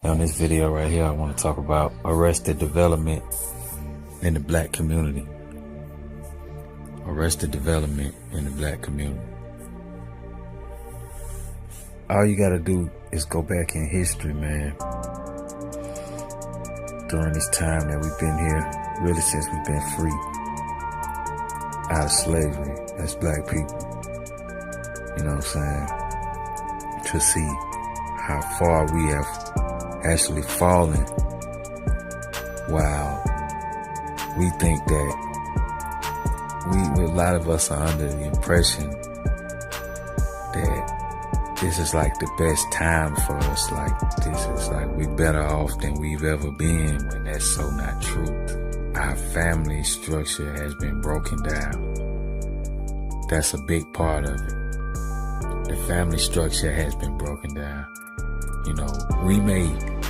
On this video right here, I want to talk about arrested development in the black community. Arrested development in the black community. All you gotta do is go back in history, man. During this time that we've been here, really since we've been free out of slavery as black people, you know what I'm saying? To see how far we have actually fallen, while we think that a lot of us are under the impression that this is like the best time for us, like this is like we better off than we've ever been, when that's so not true. Our family structure has been broken down. That's a big part of it. The family structure has been broken down. You know, we may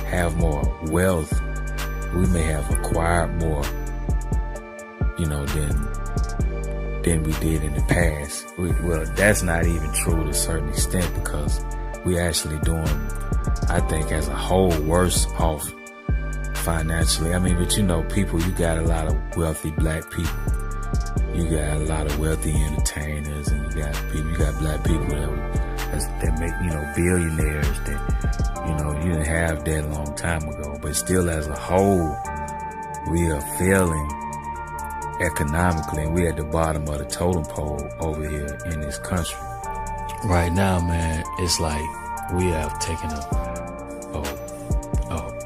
have more wealth, we may have acquired more, you know, than we did in the past. Well, that's not even true to a certain extent, because we actually doing, I think, as a whole, worse off financially. I mean, but you know, people, you got a lot of wealthy black people. You got a lot of wealthy entertainers, and you got black people that make, you know, billionaires that, you know, you didn't have that a long time ago. But still, as a whole, we are failing economically, and we're at the bottom of the totem pole over here in this country. Right now, man, it's like we have taken a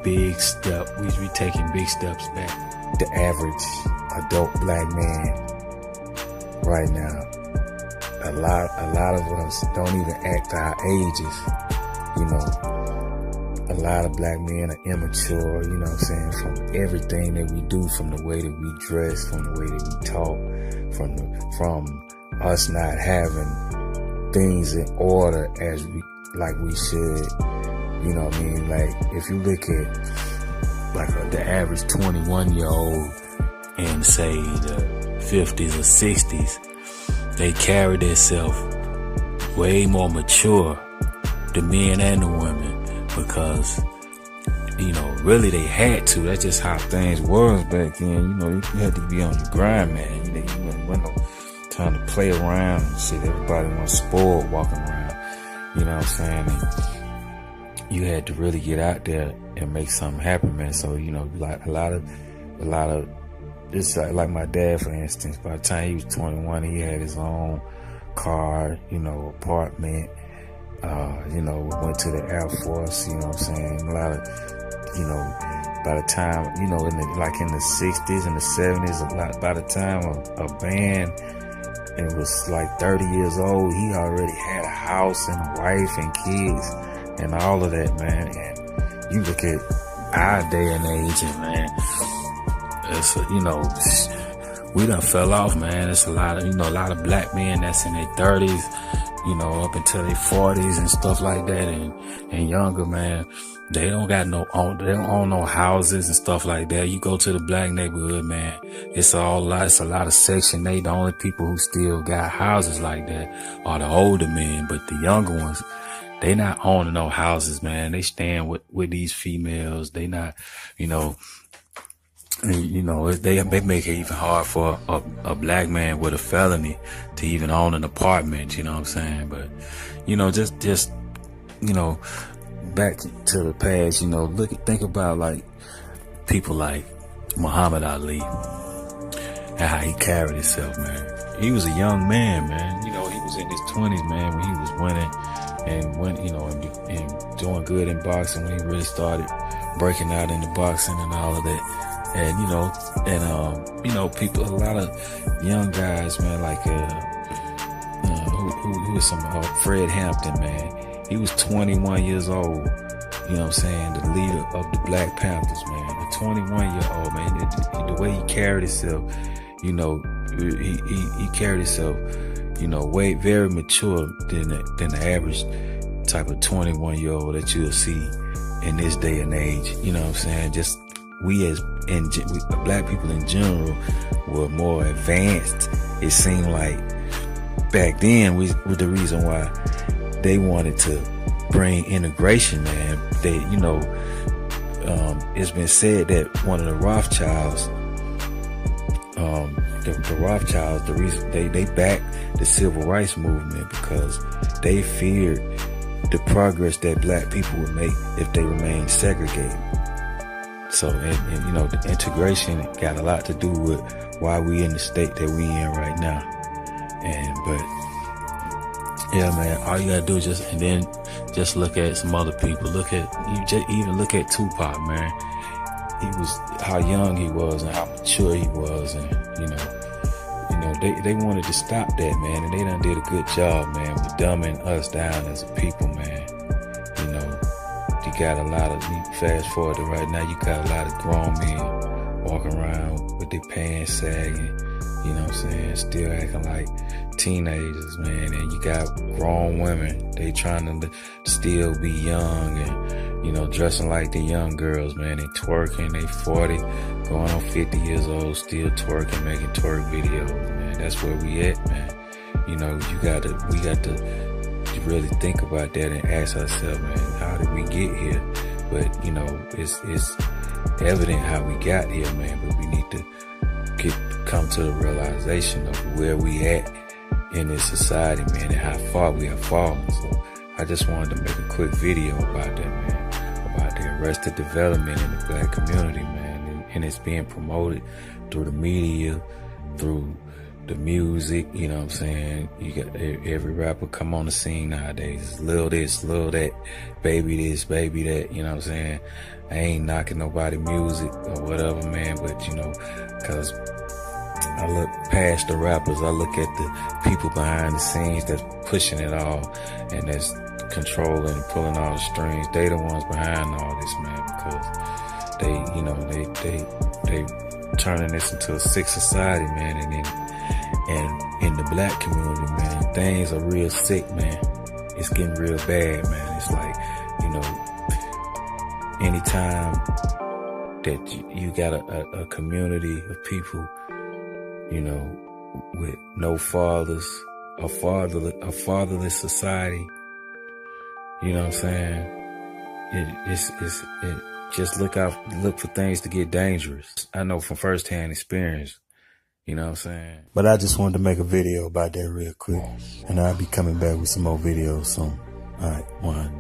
big step. We taking big steps back. The average adult black man right now, a lot of us don't even act our ages. You know, a lot of black men are immature, you know what I'm saying, from everything that we do, from the way that we dress, from the way that we talk, from us not having things in order as we should. You know what I mean? Like, if you look at like the average 21-year-old in, say, the 50s or 60s, they carry themselves way more mature, the men and the women, because, you know, really they had to. That's just how things was back then. You know, you had to be on your grind, man. You wasn't no time to play around and shit. Everybody was spoiled walking around. You know what I'm saying? And you had to really get out there and make something happen, man. So, you know, like a lot of this, like my dad, for instance, by the time he was 21, he had his own car, you know, apartment. You know, went to the Air Force, you know what I'm saying? A lot of, you know, by the time, you know, in the 60s and the 70s, by the time a band, it was like 30 years old, he already had a house and a wife and kids and all of that, man. And you look at our day and age, and man, it's, you know, we done fell off, man. It's a lot of black men that's in their 30s, you know, up until their 40s and stuff like that, and younger, man. They don't own no houses and stuff like that. You go to the black neighborhood, man, it's a lot of Section 8. The only people who still got houses like that are the older men, but the younger ones, they not owning no houses, man. They staying with these females. They not, you know, they make it even hard for a black man with a felony to even own an apartment, you know what I'm saying? But, you know, just, you know, back to the past, you know, think about like people like Muhammad Ali and how he carried himself, man. He was a young man, man. You know, he was in his 20s, man, when he was winning and doing good in boxing, when he really started breaking out into boxing and all of that. And, you know, people, a lot of young guys, man, like, who is Fred Hampton, man. He was 21 years old, you know what I'm saying, the leader of the Black Panthers, man. A 21-year-old, man, the way he carried himself, you know, he carried himself, you know, very mature than the average type of 21-year-old that you'll see in this day and age, you know what I'm saying? Just, we black people in general were more advanced. It seemed like back then was the reason why they wanted to bring integration, man. They, you know, it's been said that one of the Rothschilds, the Rothschilds, the reason they backed the civil rights movement because they feared the progress that black people would make if they remained segregated. So, and you know, the integration got a lot to do with why we in the state that we in right now. But yeah, man, all you gotta do is just look at some other people. Even look at Tupac, man. He was, how young he was and how mature he was, and you know, they wanted to stop that, man, and they done did a good job, man, with dumbing us down as a people, man. You know, you got a lot of, fast forward to right now, you got a lot of grown men walking around with their pants sagging, you know what I'm saying, still acting like teenagers, man. And you got grown women, they trying to still be young and, you know, dressing like the young girls, man. They twerking, they 40, going on 50 years old, still twerking, making twerk videos, man. That's where we at, man. You know, we got to really think about that and ask ourselves, man, how did we get here? But, you know, it's evident how we got here, man, but we need to come to the realization of where we at in this society, man, and how far we have fallen. So I just wanted to make a quick video about that, man, about the arrested development in the black community, man, and it's being promoted through the media, through the music, you know what I'm saying? You got every rapper come on the scene nowadays. Lil this, lil that, baby this, baby that, you know what I'm saying? I ain't knocking nobody music or whatever, man, but you know, cause I look past the rappers, I look at the people behind the scenes that's pushing it all and that's controlling and pulling all the strings. They the ones behind all this, man, because they, you know, they turning this into a sick society, man, and in the black community, man, things are real sick, man. It's getting real bad, man. It's like, you know, anytime that you got a community of people, you know, with no fathers, a fatherless society, you know what I'm saying? It just look for things to get dangerous. I know from firsthand experience, you know what I'm saying? But I just wanted to make a video about that real quick, and I'll be coming back with some more videos soon. All right, one.